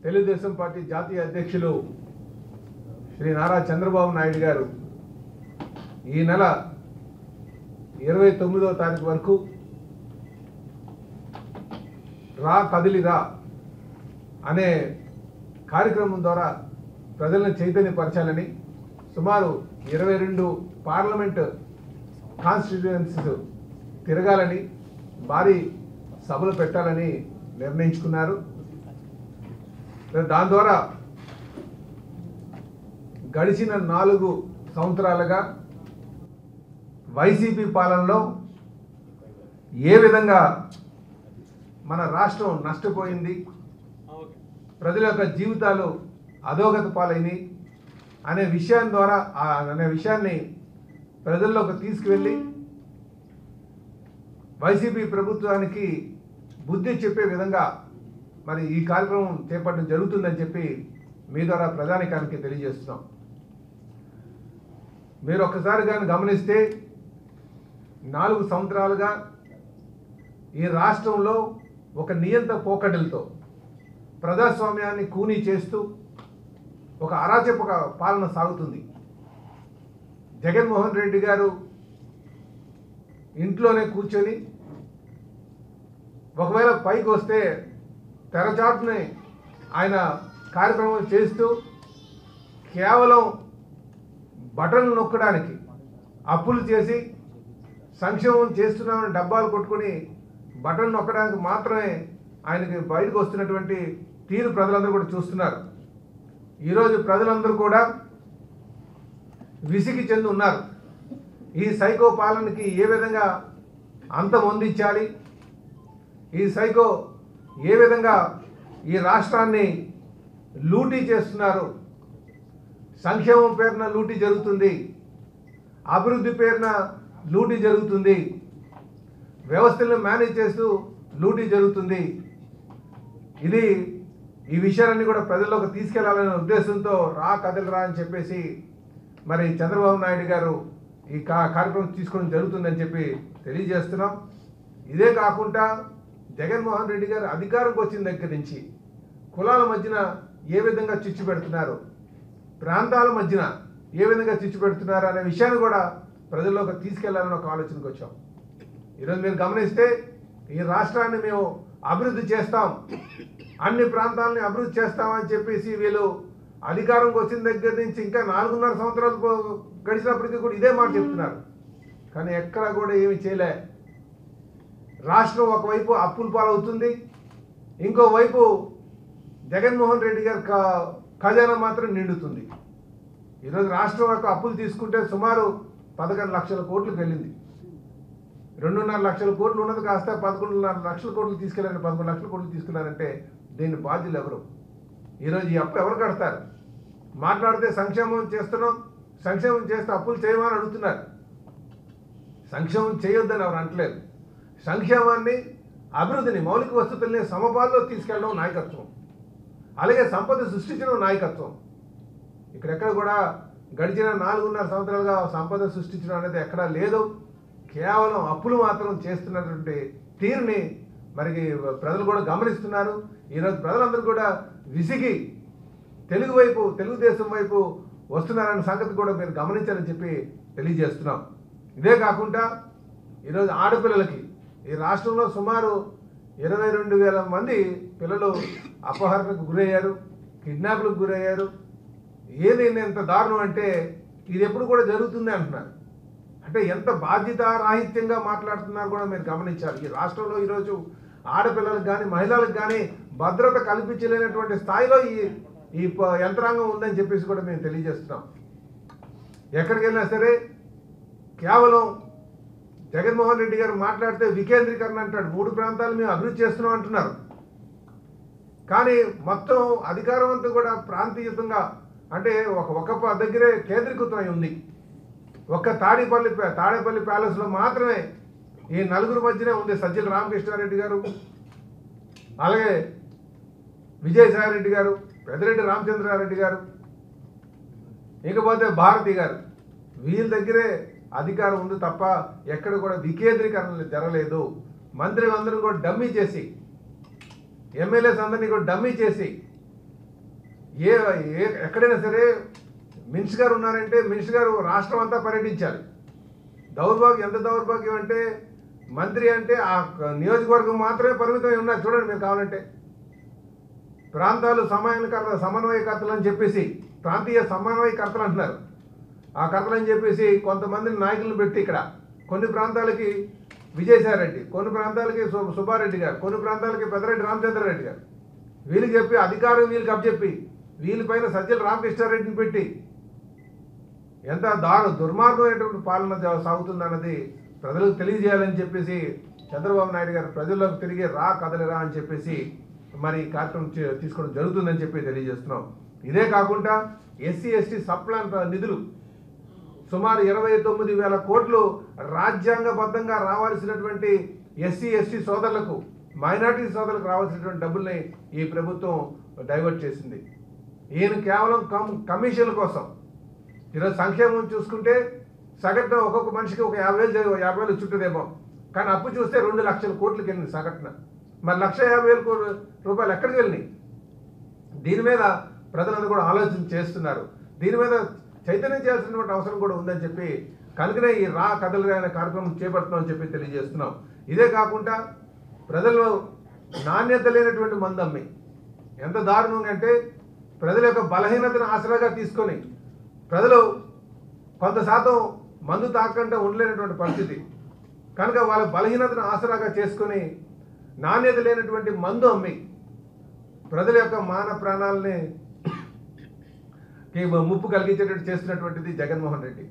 Telugu Desam party జాతీయ అధ్యక్షులు శ్రీ నారా చంద్రబాబు నాయుడు గారు ఈ నెల 29వ తారీఖు వరకు రా కదిలిరా అనే కార్యక్రమం ద్వారా ప్రజలను చైతన్యపరచాలని సుమారు 22 పార్లమెంట్ కాన్స్టిట్యుయెన్సీస్ తిరగాలని భారీ సభలు పెట్టాలని నిర్ణయించుకున్నారు. దాని ద్వారా గడిచిన 4 సంవత్సరాలుగా వైసీపీ పాలనలో ఏ విధంగా మన రాష్ట్రం నష్టపోయింది, ప్రజల యొక్క జీవితాలు అధోగతి పాలైనవి అనే విషయాన్ని ప్రజల్లోకి తీసుకువెళ్ళి వైసీపీ ప్రభుత్వానికి బుద్ధి చెప్పే విధంగా మరి ఈ కార్యక్రమం చేపట్టడం జరుగుతుందని చెప్పి మీ ద్వారా ప్రజానికానికి తెలియజేస్తున్నాం. మీరు ఒక్కసారి కానీ గమనిస్తే 4 సంవత్సరాలుగా ఈ రాష్ట్రంలో ఒక నియంత పోకడలతో ప్రజాస్వామ్యాన్ని కూనీ చేస్తూ ఒక అరాచక పాలన సాగుతుంది. జగన్మోహన్ రెడ్డి గారు ఇంట్లోనే కూర్చొని ఒకవేళ పైకి వస్తే తెరచాటునే ఆయన కార్యక్రమం చేస్తూ కేవలం బటన్లు నొక్కడానికి అప్పులు చేసి సంక్షేమం చేస్తున్నామని డబ్బాలు కొట్టుకుని బటన్ నొక్కడానికి మాత్రమే ఆయనకి బయటకు వస్తున్నటువంటి తీరు ప్రజలందరూ కూడా చూస్తున్నారు. ఈరోజు ప్రజలందరూ కూడా విసిగి చెంది ఉన్నారు. ఈ సైకో పాలనకి ఏ విధంగా అంతమొందించాలి, ఈ సైకో ఏ విధంగా ఈ రాష్ట్రాన్ని లూటీ చేస్తున్నారు, సంక్షేమం పేరున లూటీ జరుగుతుంది, అభివృద్ధి పేరున లూటీ జరుగుతుంది, వ్యవస్థలను మేనేజ్ చేస్తూ లూటీ జరుగుతుంది. ఈ విషయాలన్నీ కూడా ప్రజల్లోకి తీసుకెళ్లాలనే ఉద్దేశంతో రా కదలరా అని చెప్పేసి మరి చంద్రబాబు నాయుడు గారు ఈ కార్యక్రమం తీసుకోవడం జరుగుతుందని చెప్పి తెలియజేస్తున్నాం. ఇదే కాకుండా జగన్మోహన్ రెడ్డి గారు అధికారంకి వచ్చిన దగ్గర నుంచి కులాల మధ్యన ఏ విధంగా చిచ్చు పెడుతున్నారు, ప్రాంతాల మధ్యన ఏ విధంగా చిచ్చు పెడుతున్నారు అనే విషయాన్ని కూడా ప్రజల్లోకి తీసుకెళ్లాలని ఒక ఆలోచనకు వచ్చాం. ఈరోజు మీరు గమనిస్తే ఈ రాష్ట్రాన్ని మేము అభివృద్ధి చేస్తాం, అన్ని ప్రాంతాలని అభివృద్ధి చేస్తామని చెప్పేసి వీళ్ళు అధికారంకి వచ్చిన దగ్గర నుంచి ఇంకా 4.5 సంవత్సరాలు గడిచినప్పటికీ కూడా ఇదే మాట చెప్తున్నారు. కానీ ఎక్కడ కూడా ఏమి చేయలే. రాష్ట్రం ఒకవైపు అప్పుల పాలవుతుంది, ఇంకోవైపు జగన్మోహన్ రెడ్డి గారి ఖజానా మాత్రం నిండుతుంది. ఈరోజు రాష్ట్రం యొక్క అప్పులు తీసుకుంటే సుమారు 11 లక్షల కోట్లకు వెళ్ళింది. 2.5 లక్షల కోట్లు ఉన్నది కాస్త 11.5 లక్షల కోట్లు తీసుకెళ్ళారు. 11 లక్షల కోట్లు తీసుకున్నారంటే దీని బాధ్యులు ఎవరు? ఈరోజు ఈ అప్పు ఎవరు కడతారు? మాట్లాడితే సంక్షేమం చేస్తున్నాం, సంక్షేమం చేస్తే అప్పులు చేయమని అడుగుతున్నారు. సంక్షేమం చేయొద్దని ఎవరు అంటలేదు. సంక్షేమాన్ని, అభివృద్ధిని, మౌలిక వసతుల్ని సమపాల్లో తీసుకెళ్ళడం నాయకత్వం, అలాగే సంపద సృష్టించడం నాయకత్వం. ఇక్కడెక్కడ కూడా గడిచిన 4.5 సంవత్సరాలుగా సంపద సృష్టించడం అనేది ఎక్కడా లేదు. కేవలం అప్పులు మాత్రం చేస్తున్నటువంటి తీరుని మరి ప్రజలు కూడా గమనిస్తున్నారు. ఈరోజు ప్రజలందరూ కూడా విసిగి తెలుగుదేశం వైపు వస్తున్నారనే సంగతి కూడా మీరు గమనించాలని చెప్పి తెలియజేస్తున్నాం. ఇదే కాకుండా ఈరోజు ఆడపిల్లలకి ఈ రాష్ట్రంలో సుమారు 22,000 మంది పిల్లలు అపహరణకు గురయ్యారు, కిడ్నాప్లకు గురయ్యారు. ఏది ఎంత దారుణం అంటే ఇది ఎప్పుడు కూడా జరుగుతుంది అంటున్నారు. అంటే ఎంత బాధ్యతారాహిత్యంగా మాట్లాడుతున్నారు కూడా మీరు గమనించాలి. ఈ రాష్ట్రంలో ఈరోజు ఆడపిల్లలకు కానీ మహిళలకు కానీ భద్రత కల్పించలేనటువంటి స్థాయిలో ఈ యంత్రాంగం ఉందని చెప్పేసి కూడా మేము తెలియజేస్తున్నాం. ఎక్కడికి వెళ్ళినా సరే కేవలం జగన్మోహన్ రెడ్డి గారు మాట్లాడితే వికేంద్రీకరణ అంటాడు. 3 ప్రాంతాలు మేము అభివృద్ధి చేస్తున్నాం అంటున్నారు. కానీ మొత్తం అధికారం అంతా కూడా ప్రాంతీయతంగా అంటే ఒక దగ్గరే కేంద్రీకృతమై ఉంది. ఒక్క తాడేపల్లి ప్యాలెస్లో మాత్రమే ఈ 4 మధ్యనే ఉంది. సజ్జల రామకృష్ణారెడ్డి గారు, అలాగే విజయసాయిరెడ్డి గారు, పెద్దిరెడ్డి రామచంద్రారెడ్డి గారు, ఇకపోతే భారతి గారు, వీళ్ళ దగ్గరే అధికారం ఉంది తప్ప ఎక్కడ కూడా వికేంద్రీకరణ జరగలేదు. మంత్రులందరూ కూడా డమ్మీ చేసి, ఎమ్మెల్యేస్ అందరినీ కూడా డమ్మీ చేసి ఏ ఎక్కడైనా సరే మినిస్టర్ గారు ఉన్నారంటే మినిస్టర్ గారు రాష్ట్రం అంతా పర్యటించాలి. దౌర్భాగ్యం, ఎంత దౌర్భాగ్యం అంటే మంత్రి అంటే ఆ నియోజకవర్గం మాత్రమే పరిమితమై ఉన్నారు. చూడండి మీరు కావాలంటే. ప్రాంతాలు సమన్వయకర్తలు అని చెప్పేసి, ప్రాంతీయ సమన్వయకర్తలు అంటున్నారు. ఆ కర్తలు అని చెప్పేసి కొంతమందిని నాయకులను పెట్టి ఇక్కడ కొన్ని ప్రాంతాలకి విజయసాయిరెడ్డి, కొన్ని ప్రాంతాలకి సుబ్బారెడ్డి గారు, కొన్ని ప్రాంతాలకి పెద్దరెడ్డి రామచంద్రారెడ్డి గారు, వీళ్ళకి చెప్పి అధికారం వీళ్ళకి అప్పచెప్పి వీళ్ళపైన సజ్జల రామకృష్ణారెడ్డిని పెట్టి ఎంత దుర్మార్గమైనటువంటి పాలన సాగుతుందన్నది ప్రజలకు తెలియజేయాలని చెప్పేసి చంద్రబాబు నాయుడు గారు ప్రజల్లోకి తిరిగి కదలిరా అని చెప్పేసి మరి కార్యక్రమం తీసుకోవడం జరుగుతుందని చెప్పి తెలియజేస్తున్నాం. ఇదే కాకుండా ఎస్సీ ఎస్టీ సప్లాన్ నిధులు సుమారు 29,000 కోట్లు రాజ్యాంగబద్ధంగా రావాల్సినటువంటి ఎస్సీ ఎస్టీ సోదరులకు, మైనార్టీ సోదరులకు రావాల్సినటువంటి డబ్బుల్ని ఈ ప్రభుత్వం డైవర్ట్ చేసింది. ఈయన కేవలం కమిషన్ల కోసం. ఈరోజు సంక్షేమం చూసుకుంటే సగటున ఒక్కొక్క మనిషికి ఒక 50,000 చుట్టూదేమో, కానీ అప్పు చూస్తే 2 లక్షల కోట్లకి వెళ్ళింది సగటున. మరి 1,50,000 రూపాయలు ఎక్కడికి వెళ్ళినాయి? దీని మీద ప్రజలందరూ కూడా ఆలోచన చేస్తున్నారు. దీని మీద చైతన్యం చేయాల్సినటువంటి అవసరం కూడా ఉందని చెప్పి కనుకనే ఈ కదలిరా అనే కార్యక్రమం చేపడుతున్నామని చెప్పి తెలియజేస్తున్నాం. ఇదే కాకుండా ప్రజల్లో నాణ్యత లేనటువంటి మందు అమ్మి ఎంత దారుణంగా అంటే ప్రజల యొక్క బలహీనతను ఆసరాగా తీసుకొని ప్రజలు కొంత శాతం మందు తాగకుండా ఉండలేనటువంటి పరిస్థితి కనుక వాళ్ళ బలహీనతను ఆసరాగా చేసుకొని నాణ్యత లేనటువంటి మందు అమ్మి ప్రజల యొక్క మాన ప్రాణాలని ముప్పు కలిగించేటట్టు చేస్తున్నటువంటిది జగన్మోహన్ రెడ్డి.